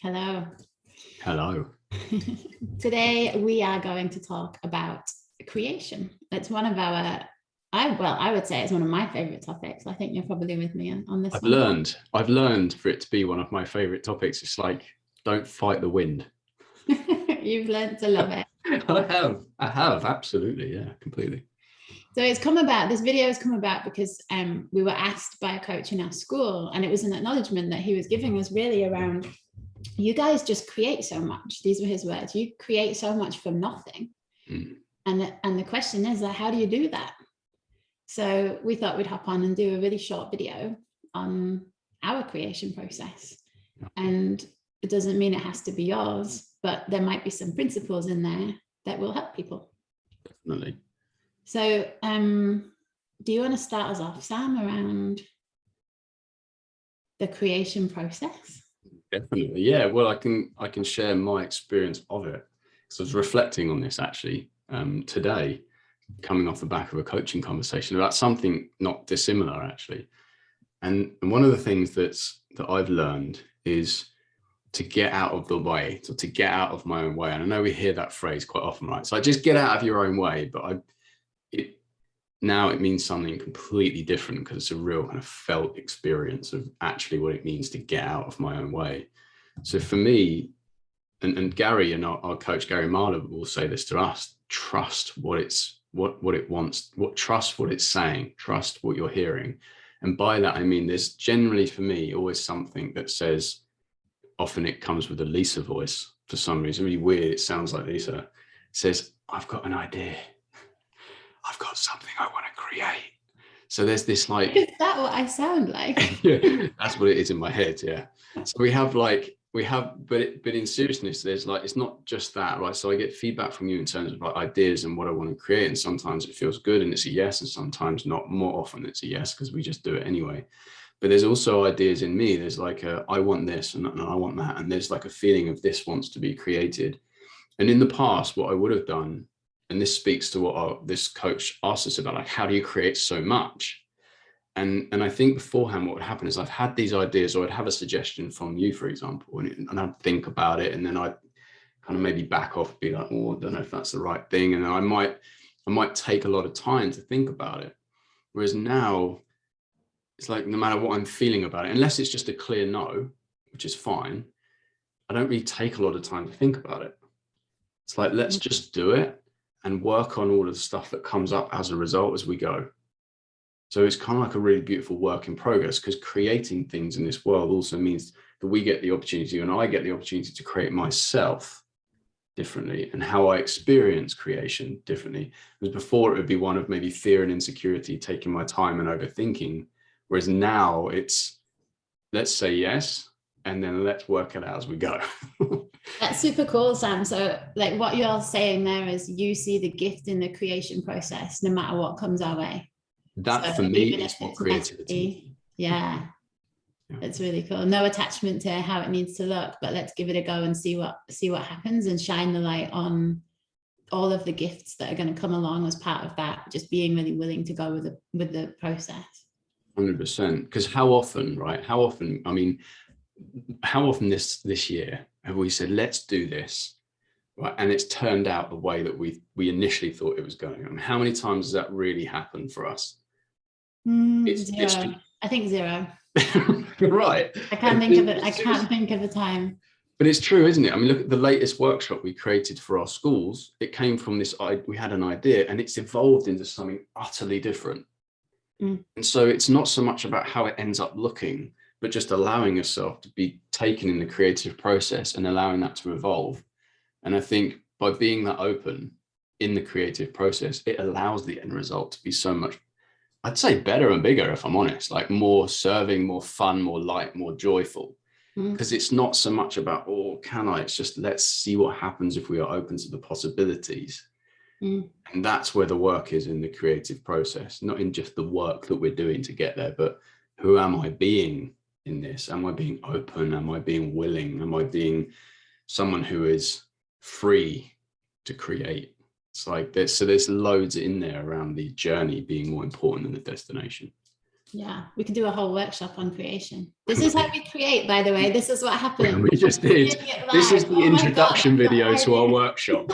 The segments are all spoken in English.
Hello. Hello. Today we are going to talk about creation. It's one of our, I would say it's one of my favorite topics. I think you're probably with me on this one. I've learned for it to be one of my favorite topics. It's like, don't fight the wind. You've learned to love it. I have, absolutely. Yeah, completely. So this video has come about because we were asked by a coach in our school, and it was an acknowledgement that he was giving us really around, you guys just create so much. These were his words. You create so much from nothing. And the question is, how do you do that? So we thought we'd hop on and do a really short video on our creation process. And it doesn't mean it has to be yours, but there might be some principles in there that will help people. Definitely. So do you want to start us off, Sam, around the creation process? Definitely. Yeah. Well, I can share my experience of it. So I was reflecting on this actually today, coming off the back of a coaching conversation about something not dissimilar actually. And one of the things that I've learned is to get out of the way, so to get out of my own way. And I know we hear that phrase quite often, right? So I just get out of your own way, but now it means something completely different because it's a real kind of felt experience of actually what it means to get out of my own way. So for me, and Gary and our coach Gary Marler will say this to us: trust what it wants, trust what it's saying, trust what you're hearing. And by that I mean there's generally for me always something that says, often it comes with a Lisa voice for some reason, really weird, it sounds like Lisa, it says, I've got an idea, I've got something I want to create. So there's this like, is that what I sound like? Yeah, that's what it is in my head. Yeah. So but in seriousness, there's like, it's not just that, right? So I get feedback from you in terms of like ideas and what I want to create. And sometimes it feels good and it's a yes, and sometimes not. More often it's a yes because we just do it anyway. But there's also ideas in me. There's like I want this and I want that. And there's like a feeling of this wants to be created. And in the past, what I would have done, and this speaks to what this coach asked us about, like, how do you create so much? And I think beforehand, what would happen is I've had these ideas, or I'd have a suggestion from you, for example, and I'd think about it, and then I'd kind of maybe back off, be like, oh, I don't know if that's the right thing. And then I might take a lot of time to think about it. Whereas now, it's like no matter what I'm feeling about it, unless it's just a clear no, which is fine, I don't really take a lot of time to think about it. It's like, let's just do it and work on all of the stuff that comes up as a result as we go. So it's kind of like a really beautiful work in progress, because creating things in this world also means that we get the opportunity, and I get the opportunity, to create myself differently and how I experience creation differently. Because before it would be one of maybe fear and insecurity, taking my time and overthinking. Whereas now it's, let's say yes, and then let's work it out as we go. That's super cool, Sam. So like what you're saying there is you see the gift in the creation process, no matter what comes our way. That so for me is what creativity. Yeah, it's really cool. No attachment to how it needs to look, but let's give it a go and see what happens, and shine the light on all of the gifts that are going to come along as part of that. Just being really willing to go with the process. 100%. Because how often this year have we said, let's do this, right? And it's turned out the way that we initially thought it was going. I mean, how many times has that really happened for us? Zero. I think zero. Right. I can't think of it. I can't think of a time. But it's true, isn't it? I mean, look at the latest workshop we created for our schools. It came from this, we had an idea and it's evolved into something utterly different. And so it's not so much about how it ends up looking, but just allowing yourself to be taken in the creative process and allowing that to evolve. And I think by being that open in the creative process, it allows the end result to be so much, I'd say, better and bigger, if I'm honest, like more serving, more fun, more light, more joyful. Because it's not so much about, oh, can I? It's just, let's see what happens if we are open to the possibilities. And that's where the work is in the creative process, not in just the work that we're doing to get there, but who am I being in this? Am I being open? Am I being willing? Am I being someone who is free to create? It's like there's loads in there around the journey being more important than the destination. Yeah, we could do a whole workshop on creation. This is how we create, by the way. This is what happened. We just did. This is the introduction video to our workshop.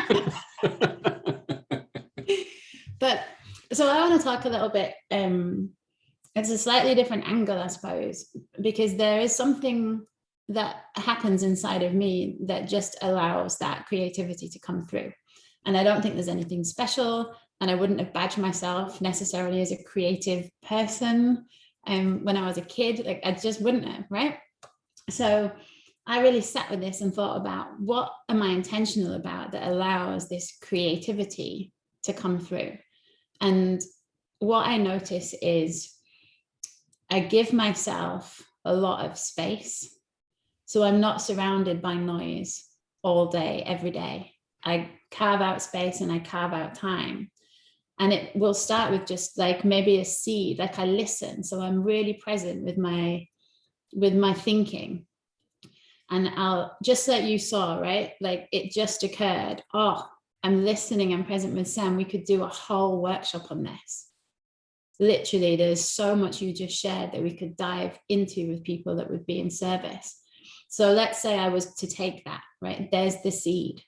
But so I want to talk a little bit, it's a slightly different angle, I suppose, because there is something that happens inside of me that just allows that creativity to come through. And I don't think there's anything special, and I wouldn't have badged myself necessarily as a creative person when I was a kid. Like, I just wouldn't have, right? So I really sat with this and thought about, what am I intentional about that allows this creativity to come through? And what I notice is I give myself a lot of space. So I'm not surrounded by noise all day, every day. I carve out space and I carve out time. And it will start with just like maybe a seed, like I listen. So I'm really present with my thinking. And I'll, just like you saw, right? Like it just occurred. Oh, I'm listening, I'm present with Sam. We could do a whole workshop on this. Literally, there's so much you just shared that we could dive into with people that would be in service. So let's say I was to take that, right? There's the seed.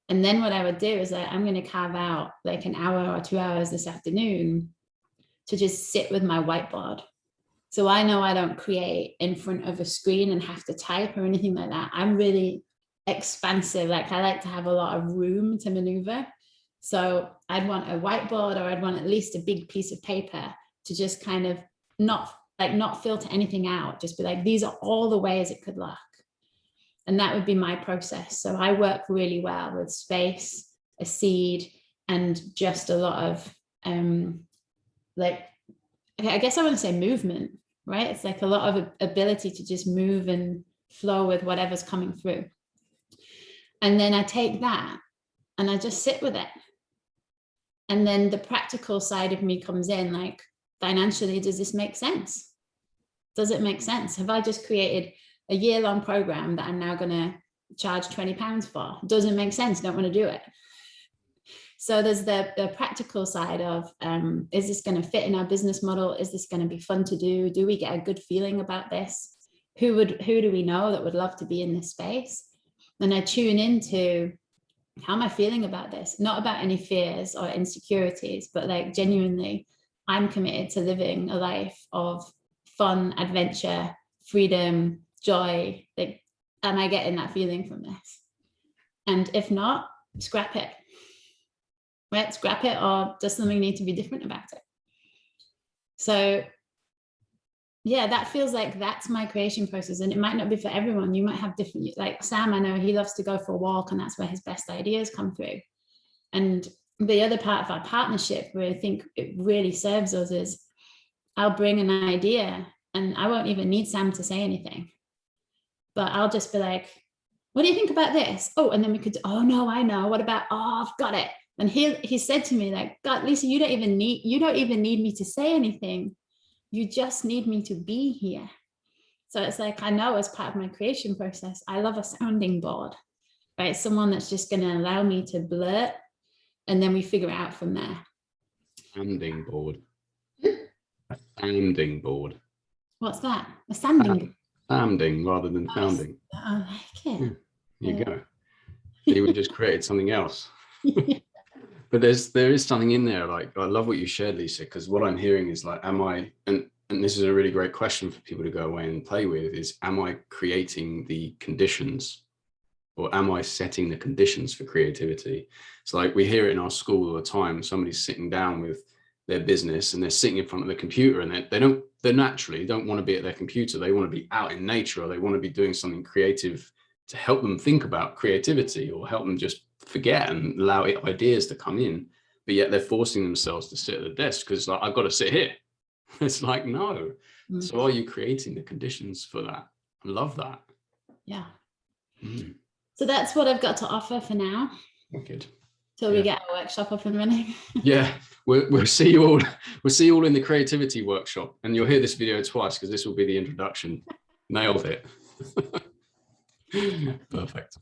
And then what I would do is like, I'm going to carve out like an hour or 2 hours this afternoon to just sit with my whiteboard. So I know I don't create in front of a screen and have to type or anything like that. I'm really expansive. Like, I like to have a lot of room to maneuver. So I'd want a whiteboard, or I'd want at least a big piece of paper to just kind of not filter anything out. Just be like, these are all the ways it could look. And that would be my process. So I work really well with space, a seed, and just a lot of like, I guess I want to say movement, right? It's like a lot of ability to just move and flow with whatever's coming through. And then I take that and I just sit with it. And then the practical side of me comes in, like, financially, does this make sense? Does it make sense? Have I just created a year-long program that I'm now going to charge £20 for? Doesn't make sense. Don't want to do it. So there's the practical side of, is this going to fit in our business model? Is this going to be fun to do? Do we get a good feeling about this? Who do we know that would love to be in this space? And I tune into, how am I feeling about this? Not about any fears or insecurities, but like, genuinely, I'm committed to living a life of fun, adventure, freedom, joy. Like, am I getting that feeling from this? And if not, scrap it. Right? Scrap it, or does something need to be different about it? So yeah, that feels like that's my creation process. And it might not be for everyone. You might have different, like Sam, I know he loves to go for a walk, and that's where his best ideas come through. And the other part of our partnership, where I think it really serves us, is I'll bring an idea and I won't even need Sam to say anything, but I'll just be like, what do you think about this? Oh, and then we could, oh no, I know. What about, oh, I've got it. And he said to me, like, God, Lisa, you don't even need me to say anything. You just need me to be here. So it's like, I know as part of my creation process, I love a sounding board, right? Someone that's just going to allow me to blurt, and then we figure it out from there. Sounding board. A sounding board. What's that? A sounding. Sounding rather than founding. I like it. There you go. So we just created something else. But there is something in there. Like, I love what you shared, Lisa, because what I'm hearing is like, am I, and this is a really great question for people to go away and play with, is, am I creating the conditions, or am I setting the conditions for creativity? So like, we hear it in our school all the time. Somebody's sitting down with their business and they're sitting in front of the computer, and they naturally don't want to be at their computer. They want to be out in nature, or they want to be doing something creative to help them think about creativity, or help them just forget and allow ideas to come in. But yet they're forcing themselves to sit at the desk because, like, I've got to sit here. It's like, no. Mm. So are you creating the conditions for that? I love that. Yeah. Mm. So that's what I've got to offer for now. Good. Till we get our workshop up and running. Yeah, we'll see you all. We'll see you all in the creativity workshop, and you'll hear this video twice because this will be the introduction. Nailed it. Perfect.